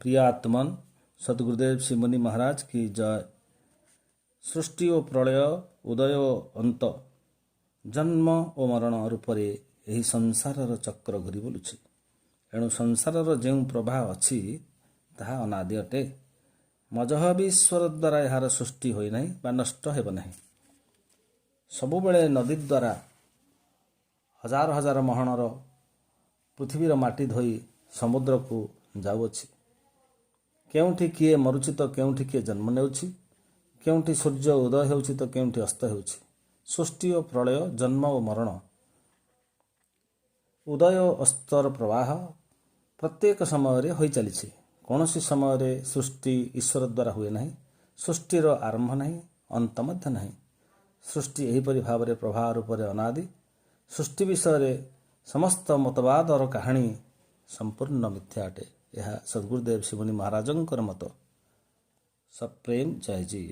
प्रियात्मन सदगुरुदेव श्री मुनि महाराज की जय। सृष्टि ओ प्रलय उदय ओ अंत जन्म ओ मरण रूपरे यही संसारर चक्र घूरी बुलुछि। एणु संसारर ଯେଉଁ प्रवाह ଅଛି ତାହା ଅନାଦି ଅଟେ। ମଜହବି ଈଶ୍ୱର ଦ୍ୱାରା ଏହାର ସୃଷ୍ଟି ହୋଇନାହିଁ ବା ନଷ୍ଟ ହେବ ନାହିଁ। ସବୁବେଳେ ନଦୀ ଦ୍ୱାରା ହଜାର ହଜାର ମହଣର ପୃଥିବୀର ମାଟି ଧୋଇ ସମୁଦ୍ରକୁ ଯାଉଅଛି। କେଉଁଠି କିଏ ମରୁଛି ତ କେଉଁଠି କିଏ ଜନ୍ମ ନେଉଛି, କେଉଁଠି ସୂର୍ଯ୍ୟ ଉଦୟ ହେଉଛି ତ କେଉଁଠି ଅସ୍ତ ହେଉଛି। ସୃଷ୍ଟି ଓ ପ୍ରଳୟ, ଜନ୍ମ ଓ ମରଣ, ଉଦୟ ଓ ଅସ୍ତର ପ୍ରବାହ ପ୍ରତ୍ୟେକ ସମୟରେ ହୋଇ ଚାଲିଛି। କୌଣସି ସମୟରେ ସୃଷ୍ଟି ଈଶ୍ୱର ଦ୍ୱାରା ହୁଏ ନାହିଁ। ସୃଷ୍ଟିର ଆରମ୍ଭ ନାହିଁ, ଅନ୍ତ ମଧ୍ୟ ନାହିଁ। ସୃଷ୍ଟି ଏହିପରି ଭାବରେ ପ୍ରବାହ ରୂପରେ ଅନାଦି। ସୃଷ୍ଟି ବିଷୟରେ ସମସ୍ତ ମତବାଦର କାହାଣୀ ସମ୍ପୂର୍ଣ୍ଣ ମିଥ୍ୟା ଅଟେ। ଏହା ସଦ୍ଗୁରୁଦେବ ଶ୍ରୀ ମୁନି ମହାରାଜଙ୍କର ମତ। ସପ୍ରେମ ଜୟଜୀ।